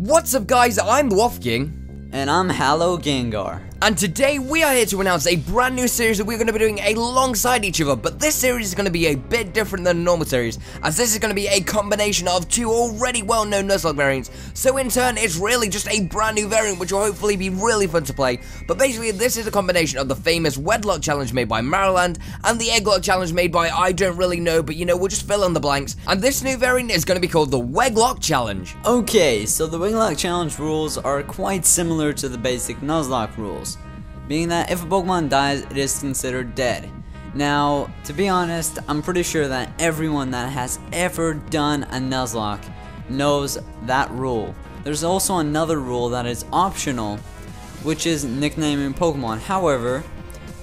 What's up guys, I'm Wlock. And I'm HallowGengar. And today we are here to announce a brand new series that we're going to be doing alongside each other, but this series is going to be a bit different than a normal series, as this is going to be a combination of two already well-known Nuzlocke variants, so in turn it's really just a brand new variant which will hopefully be really fun to play. But basically this is a combination of the famous Wegglocke challenge made by Maryland and the Wegglocke challenge made by I don't really know, but you know, we'll just fill in the blanks, and this new variant is going to be called the Wegglocke challenge. Okay, so the Wegglocke challenge rules are quite similar to the basic Nuzlocke rules, being that if a Pokemon dies, it is considered dead. Now, to be honest, I'm pretty sure that everyone that has ever done a Nuzlocke knows that rule. There's also another rule that is optional, which is nicknaming Pokemon. However,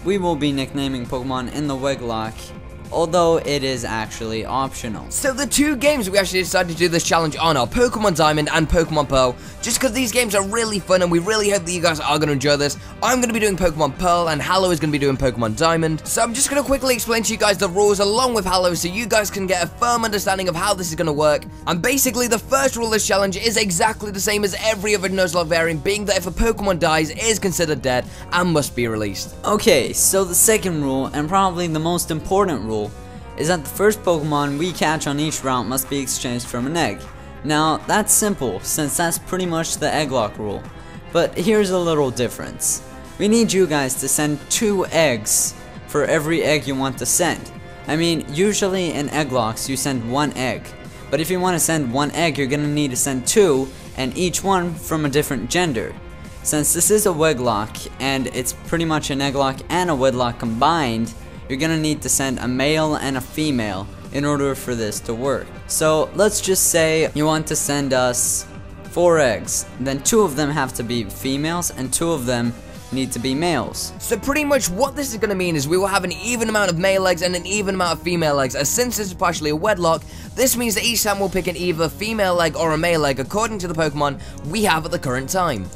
we will be nicknaming Pokemon in the Wegglocke, although it is actually optional. So the two games we actually decided to do this challenge on are Pokemon Diamond and Pokemon Pearl, just because these games are really fun and we really hope that you guys are going to enjoy this. I'm going to be doing Pokemon Pearl and Hallow is going to be doing Pokemon Diamond. So I'm just going to quickly explain to you guys the rules along with Hallow so you guys can get a firm understanding of how this is going to work. And basically the first rule of this challenge is exactly the same as every other Nuzlocke variant, being that if a Pokemon dies, it is considered dead and must be released. Okay, so the second rule, and probably the most important rule, is that the first Pokemon we catch on each route must be exchanged from an egg. Now, that's simple, since that's pretty much the Wegglocke rule. But here's a little difference. We need you guys to send 2 eggs for every egg you want to send. I mean, usually in Wegglocks you send 1 egg. But if you want to send 1 egg, you're gonna need to send 2, and each one from a different gender. Since this is a Wegglocke, and it's pretty much an Wegglocke and a Wegglocke combined, you're gonna need to send a male and a female in order for this to work. So let's just say you want to send us 4 eggs, then 2 of them have to be females and 2 of them need to be males. So pretty much what this is going to mean is we will have an even amount of male eggs and an even amount of female eggs, as since this is partially a Wegglocke, this means that each time we'll pick an either female egg or a male egg according to the Pokemon we have at the current time.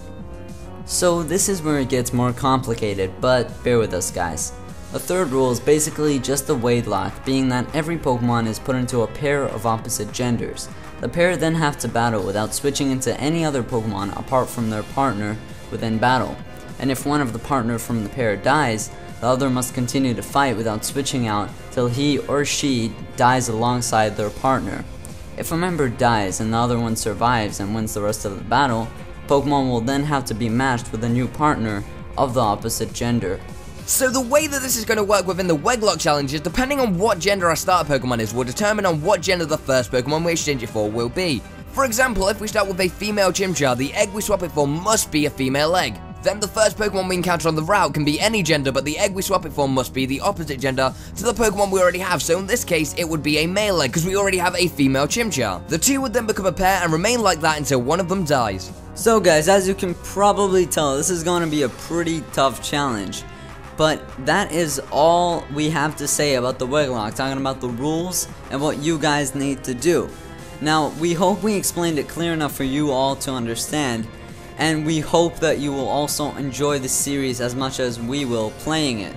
So this is where it gets more complicated, but bear with us guys. The third rule is basically just a Wegglocke, being that every Pokemon is put into a pair of opposite genders. The pair then have to battle without switching into any other Pokemon apart from their partner within battle. And if one of the partner from the pair dies, the other must continue to fight without switching out till he or she dies alongside their partner. If a member dies and the other one survives and wins the rest of the battle, Pokemon will then have to be matched with a new partner of the opposite gender. So the way that this is going to work within the Wegglocke challenge is depending on what gender our starter Pokemon is, will determine on what gender the first Pokemon we exchange it for will be. For example, if we start with a female Chimchar, the egg we swap it for must be a female egg. Then the first Pokemon we encounter on the route can be any gender, but the egg we swap it for must be the opposite gender to the Pokemon we already have, so in this case it would be a male egg because we already have a female Chimchar. The two would then become a pair and remain like that until one of them dies. So guys, as you can probably tell, this is going to be a pretty tough challenge. But that is all we have to say about the Wegglocke, talking about the rules and what you guys need to do. Now, we hope we explained it clear enough for you all to understand, and we hope that you will also enjoy the series as much as we will playing it.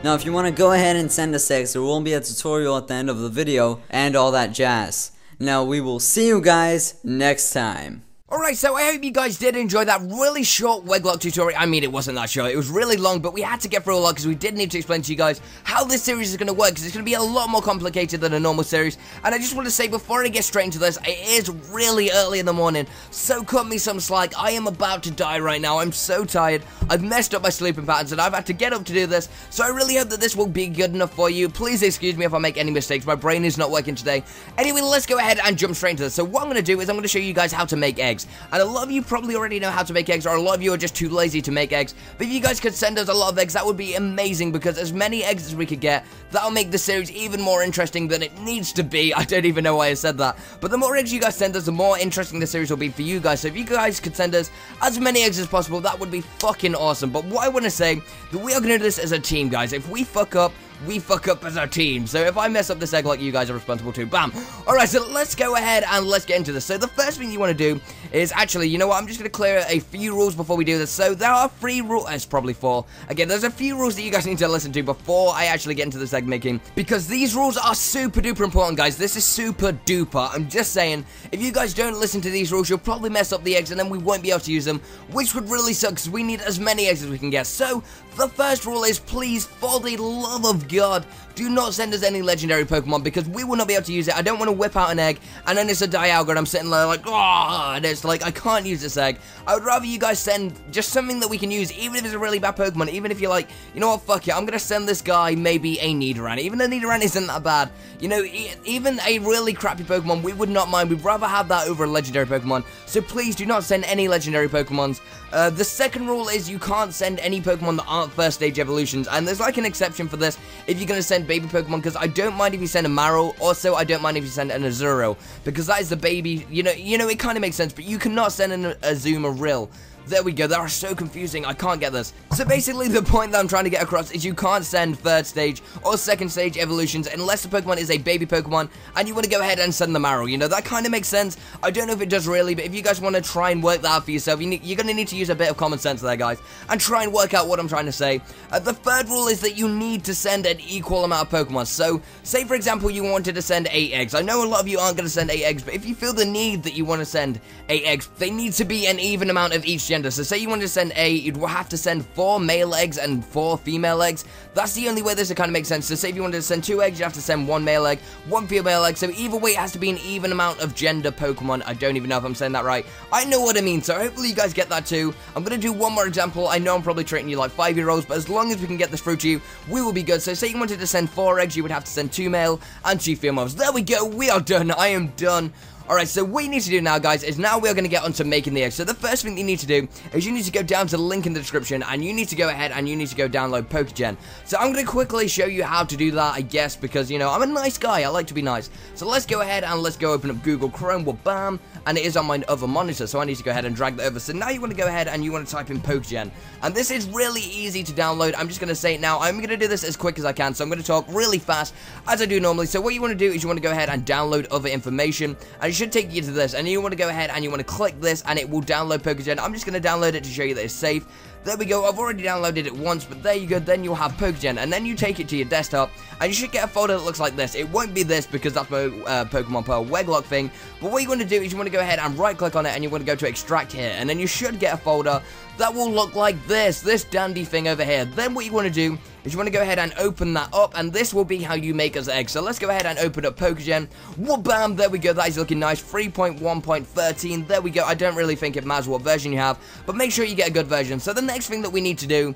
Now, if you want to go ahead and send us eggs, there will be a tutorial at the end of the video and all that jazz. Now, we will see you guys next time. Alright, so I hope you guys did enjoy that really short Wegglocke tutorial. I mean, it wasn't that short, it was really long, but we had to get through a lot because we did need to explain to you guys how this series is going to work, because it's going to be a lot more complicated than a normal series. And I just want to say, before I get straight into this, it is really early in the morning, so cut me some slack. I am about to die right now. I'm so tired. I've messed up my sleeping patterns and I've had to get up to do this, so I really hope that this will be good enough for you. Please excuse me if I make any mistakes. My brain is not working today. Anyway, let's go ahead and jump straight into this. So what I'm going to do is I'm going to show you guys how to make eggs. And a lot of you probably already know how to make eggs, or a lot of you are just too lazy to make eggs, but if you guys could send us a lot of eggs, that would be amazing, because as many eggs as we could get, that'll make the series even more interesting than it needs to be. I don't even know why I said that, but the more eggs you guys send us, the more interesting the series will be for you guys. So if you guys could send us as many eggs as possible, that would be fucking awesome. But what I want to say, that we are going to do this as a team, guys. If we fuck up, we fuck up as a team. So if I mess up this Wegglocke, you guys are responsible too. Bam. Alright, so let's go ahead and let's get into this. So the first thing you want to do is actually, you know what, I'm just going to clear a few rules before we do this. So there are 3 rules, it's probably 4. Again, there's a few rules that you guys need to listen to before I actually get into this egg making, because these rules are super duper important, guys. This is super duper. I'm just saying, if you guys don't listen to these rules, you'll probably mess up the eggs and then we won't be able to use them, which would really suck because we need as many eggs as we can get. So the first rule is, please, for the love of God, do not send us any legendary Pokemon because we will not be able to use it. I don't want to whip out an egg and then it's a Dialga and I'm sitting there like, oh, and it's like, I can't use this egg. I would rather you guys send just something that we can use, even if it's a really bad Pokemon, even if you're like, you know what, fuck it, I'm going to send this guy maybe a Nidoran. Even a Nidoran isn't that bad. You know, even a really crappy Pokemon, we would not mind. We'd rather have that over a legendary Pokemon. So please do not send any legendary Pokemons. The second rule is you can't send any Pokemon that aren't first stage evolutions, and there's like an exception for this if you're going to send baby Pokemon, because I don't mind if you send a Marill. Also, I don't mind if you send an Azurill, because that is the baby, you know, it kind of makes sense, but you cannot send an Azumarill. There we go, they are so confusing, I can't get this. So basically the point that I'm trying to get across is you can't send third stage or second stage evolutions unless the Pokemon is a baby Pokemon and you want to go ahead and send the Marill. You know, that kind of makes sense. I don't know if it does really, but if you guys want to try and work that out for yourself, you're going to need to use a bit of common sense there, guys, and try and work out what I'm trying to say. The third rule is that you need to send an equal amount of Pokemon. So, say for example you wanted to send 8 eggs. I know a lot of you aren't going to send 8 eggs, but if you feel the need that you want to send 8 eggs, they need to be an even amount of each gender. So say you wanted to send 8, you'd have to send 4 male eggs and 4 female eggs. That's the only way this kind of makes sense. So say if you wanted to send 2 eggs, you have to send 1 male egg, 1 female egg. So either way, it has to be an even amount of gender Pokemon. I don't even know if I'm saying that right. I know what I mean, so hopefully you guys get that too. I'm going to do one more example. I know I'm probably treating you like 5-year-olds, but as long as we can get this through to you, we will be good. So say you wanted to send 4 eggs, you would have to send 2 male and 2 females. There we go. We are done. I am done. Alright, so what you need to do now, guys, is now we're going to get onto making the eggs. So the first thing that you need to do is you need to go down to the link in the description, and you need to go ahead and you need to go download Pokegen. So I'm going to quickly show you how to do that, I guess, because, you know, I'm a nice guy. I like to be nice. So let's go ahead and let's go open up Google Chrome. Well, bam. And it is on my other monitor, so I need to go ahead and drag that over. So now you want to go ahead and you want to type in Pokegen. And this is really easy to download. I'm just going to say it now. I'm going to do this as quick as I can, so I'm going to talk really fast, as I do normally. So what you want to do is you want to go ahead and download other information, and it should take you to this. And you want to go ahead and you want to click this, and it will download Pokegen. I'm just going to download it to show you that it's safe. There we go, I've already downloaded it once, but there you go, then you'll have Pokegen, and then you take it to your desktop, and you should get a folder that looks like this. It won't be this, because that's my Pokemon Pearl Wegglocke thing, but what you want to do is you want to go ahead and right-click on it, and you want to go to extract here, and then you should get a folder that will look like this dandy thing over here. Then what you want to do is you want to go ahead and open that up, and this will be how you make us eggs. So let's go ahead and open up Pokegen. Whoop-bam, there we go, that is looking nice. 3.1.13, there we go. I don't really think it matters what version you have, but make sure you get a good version. So the next thing that we need to do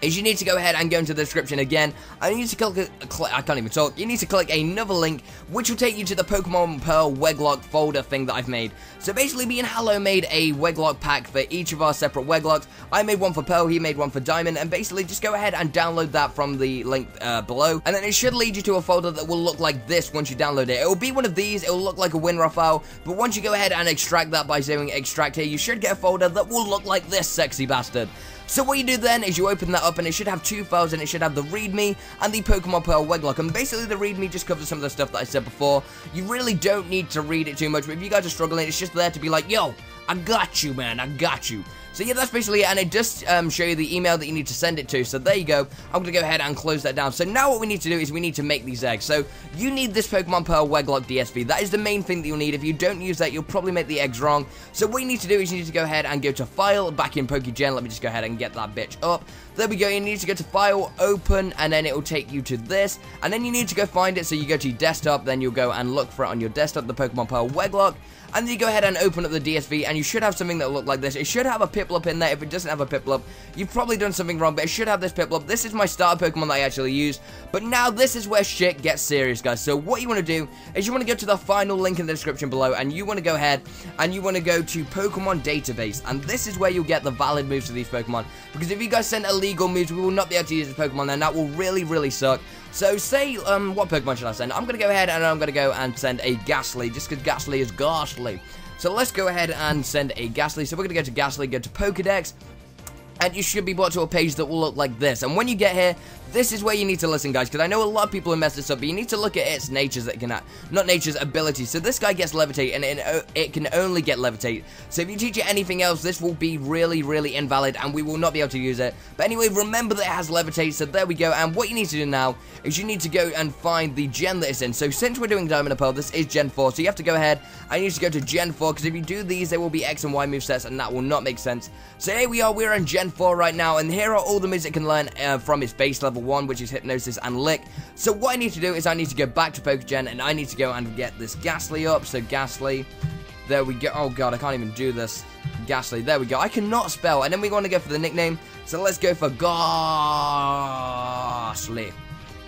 is you need to go ahead and go into the description again, and you need to click, I can't even talk, you need to click another link, which will take you to the Pokemon Pearl Wegglocke folder thing that I've made. So basically, me and Hallow made a Wegglocke pack for each of our separate Wegglocks. I made one for Pearl, he made one for Diamond, and basically just go ahead and download that from the link below, and then it should lead you to a folder that will look like this once you download it. It will be one of these, it will look like a WinRAR file, but once you go ahead and extract that by doing extract here, you should get a folder that will look like this sexy bastard. So what you do then is you open that up, and it should have 2 files, and it should have the README and the Pokemon Pearl Wegglocke. And basically the README just covers some of the stuff that I said before. You really don't need to read it too much, but if you guys are struggling, it's just there to be like, yo, I got you, man, I got you. So yeah, that's basically it, and it does show you the email that you need to send it to. So there you go. I'm going to go ahead and close that down. So now what we need to do is we need to make these eggs. So you need this Pokemon Pearl Wegglocke Dsv. That is the main thing that you'll need. If you don't use that, you'll probably make the eggs wrong. So what you need to do is you need to go ahead and go to File, back in Pokegen. Let me just go ahead and get that bitch up. There we go. You need to go to File, Open, and then it will take you to this. And then you need to go find it. So you go to your desktop, then you'll go and look for it on your desktop, the Pokemon Pearl Wegglocke. And then you go ahead and open up the DSV, and you should have something that will look like this. It should have a Piplup in there. If it doesn't have a Piplup, you've probably done something wrong, but it should have this Piplup. This is my starter Pokemon that I actually used. But now this is where shit gets serious, guys. So what you want to do is you want to go to the final link in the description below, and you want to go ahead and you want to go to Pokemon Database. And this is where you'll get the valid moves to these Pokemon. Because if you guys send illegal moves, we will not be able to use the Pokemon, and that will really, really suck. So say, what Pokemon should I send? I'm going to go ahead and I'm going to go and send a Ghastly, just because Ghastly is ghastly. So let's go ahead and send a Ghastly. So we're going to go to Ghastly, go to Pokedex, and you should be brought to a page that will look like this. And when you get here, this is where you need to listen, guys, because I know a lot of people have messed this up, but you need to look at its natures that can, not natures, abilities. So this guy gets levitate, and it can only get levitate. So if you teach it anything else, this will be really, really invalid, and we will not be able to use it. But anyway, remember that it has levitate, so there we go. And what you need to do now is you need to go and find the gen that it's in. So since we're doing Diamond and Pearl, this is Gen 4, so you have to go ahead and you need to go to Gen 4, because if you do these, there will be X and Y movesets, and that will not make sense. So here we are, we're in Gen 4 right now, and here are all the moves it can learn from its base level 1, which is Hypnosis and Lick. So what I need to do is I need to go back to Pokegen, and I need to go and get this Ghastly up. So Ghastly, there we go. Oh god, I can't even do this. Ghastly, there we go. I cannot spell, and then we want to go for the nickname, so let's go for Ghastly.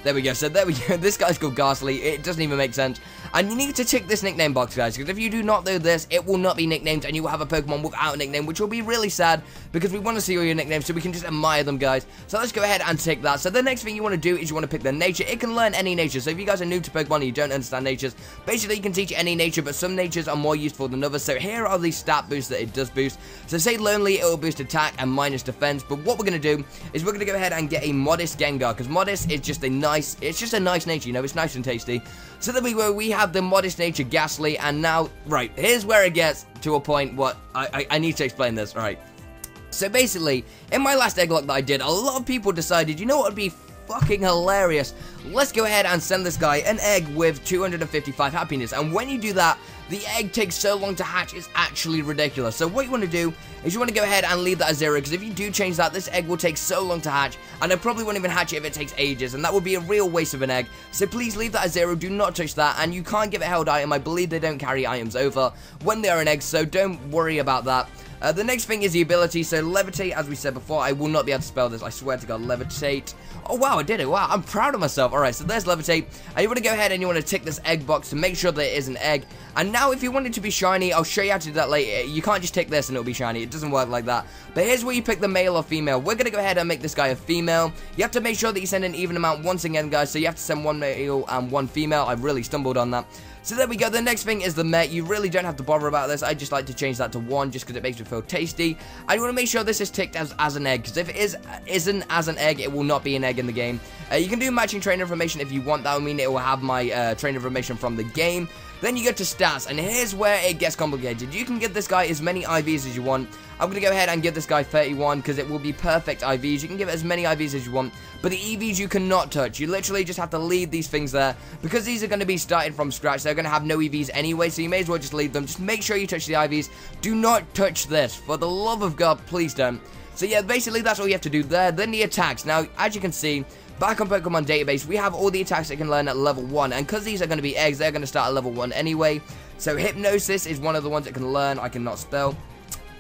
There we go, so there we go, this guy's called Ghastly, it doesn't even make sense, and you need to tick this nickname box, guys, because if you do not do this, it will not be nicknamed, and you will have a Pokemon without a nickname, which will be really sad, because we want to see all your nicknames, so we can just admire them, guys. So let's go ahead and tick that. So the next thing you want to do is you want to pick the nature. It can learn any nature, so if you guys are new to Pokemon and you don't understand natures, basically you can teach any nature, but some natures are more useful than others. So here are the stat boosts that it does boost. So say Lonely, it will boost attack and minus defense, but what we're going to do is we're going to go ahead and get a Modest Gengar, because Modest is just a nice, it's just a nice nature, you know, it's nice and tasty. So there we go, we have the Modest nature Ghastly, and now, right, here's where it gets to a point what I need to explain this, right. So basically, in my last Wegglocke that I did, a lot of people decided, you know what would be fucking hilarious? Let's go ahead and send this guy an egg with 255 happiness, and when you do that, the egg takes so long to hatch, it's actually ridiculous. So what you want to do is you want to go ahead and leave that at 0, because if you do change that, this egg will take so long to hatch, and it probably won't even hatch it if it takes ages, and that would be a real waste of an egg. So please leave that at 0, do not touch that, and you can't give it a held item. I believe they don't carry items over when they are an egg, so don't worry about that. The next thing is the ability, so Levitate, as we said before, I will not be able to spell this, I swear to god, Levitate. Oh wow, I did it, wow, I'm proud of myself. Alright, so there's Levitate, and you want to go ahead and you want to tick this egg box to make sure that it is an egg. And now if you want it to be shiny, I'll show you how to do that later. You can't just tick this and it'll be shiny, it doesn't work like that. But here's where you pick the male or female. We're going to go ahead and make this guy a female. You have to make sure that you send an even amount once again, guys, so you have to send one male and one female. I've really stumbled on that. So there we go, the next thing is the Met. You really don't have to bother about this, I just like to change that to 1 just because it makes me feel tasty. And you want to make sure this is ticked as an egg, because if it isn't as an egg, it will not be an egg in the game. You can do matching trainer information if you want, that would mean it will have my trainer information from the game. Then you go to stats, and here's where it gets complicated. You can give this guy as many IVs as you want. I'm going to go ahead and give this guy 31, because it will be perfect IVs. You can give it as many IVs as you want, but the EVs you cannot touch. You literally just have to leave these things there, because these are going to be started from scratch. They're going to have no EVs anyway, so you may as well just leave them. Just make sure you touch the IVs. Do not touch this. For the love of God, please don't. So yeah, basically that's all you have to do there. Then the attacks. Now, as you can see, back on Pokemon database, we have all the attacks it can learn at level 1, and because these are going to be eggs, they're going to start at level 1 anyway. So Hypnosis is one of the ones it can learn. I cannot spell.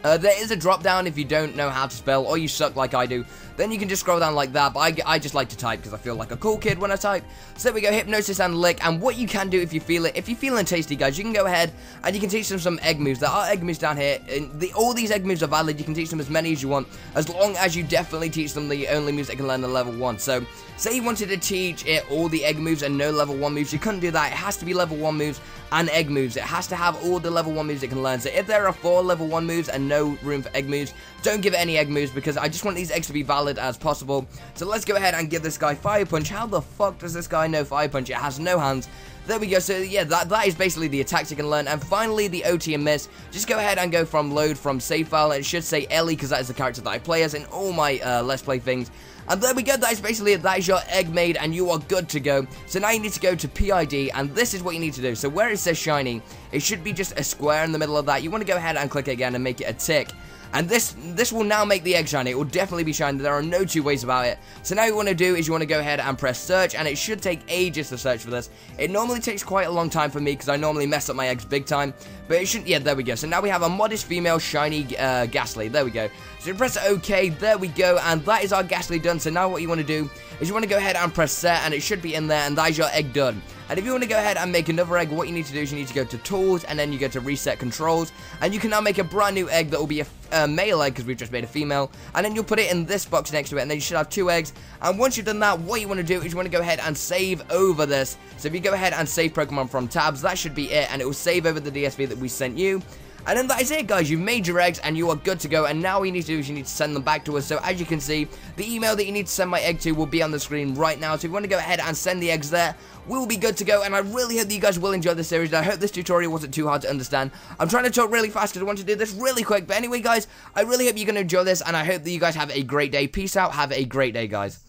There is a drop down if you don't know how to spell, or you suck like I do, then you can just scroll down like that, but I just like to type because I feel like a cool kid when I type. So there we go, Hypnosis and Lick, and what you can do if you feel it, if you're feeling tasty, guys, you can go ahead and you can teach them some egg moves. There are egg moves down here, and all these egg moves are valid. You can teach them as many as you want, as long as you definitely teach them the only moves they can learn at level 1. So, say you wanted to teach it all the egg moves and no level 1 moves, you couldn't do that. It has to be level 1 moves and egg moves. It has to have all the level 1 moves it can learn. So if there are 4 level 1 moves and no room for egg moves, don't give it any egg moves, because I just want these eggs to be valid as possible. So let's go ahead and give this guy Fire Punch. How the fuck does this guy know Fire Punch? It has no hands. There we go. So yeah, that is basically the attacks you can learn. And finally, the OT and Miss. Just go ahead and go from load from save file, and it should say Ellie, because that is the character that I play as in all my Let's Play things. And there we go, that is basically it. That is your egg made, and you are good to go. So now you need to go to PID, and this is what you need to do. So where it says shiny, it should be just a square in the middle of that. You want to go ahead and click it again and make it a tick. And this will now make the egg shiny. It will definitely be shiny. There are no two ways about it. So now what you want to do is you want to go ahead and press search, and it should take ages to search for this. It normally takes quite a long time for me because I normally mess up my eggs big time. But it shouldn't. Yeah, there we go. So now we have a modest female shiny Ghastly. There we go. So you press OK. There we go. And that is our Ghastly done. So now what you want to do is you want to go ahead and press set, and it should be in there, and that is your egg done. And if you want to go ahead and make another egg, what you need to do is you need to go to tools, and then you go to reset controls, and you can now make a brand new egg that will be a male egg because we've just made a female, and then you'll put it in this box next to it, and then you should have 2 eggs. And once you've done that, what you want to do is you want to go ahead and save over this. So if you go ahead and save Pokemon from tabs, that should be it, and it will save over the DSV that we sent you. And then that is it, guys. You've made your eggs and you are good to go. And now all you need to do is you need to send them back to us. So as you can see, the email that you need to send my egg to will be on the screen right now. So if you want to go ahead and send the eggs there, we'll be good to go. And I really hope that you guys will enjoy this series. And I hope this tutorial wasn't too hard to understand. I'm trying to talk really fast because I want to do this really quick. But anyway, guys, I really hope you're going to enjoy this. And I hope that you guys have a great day. Peace out. Have a great day, guys.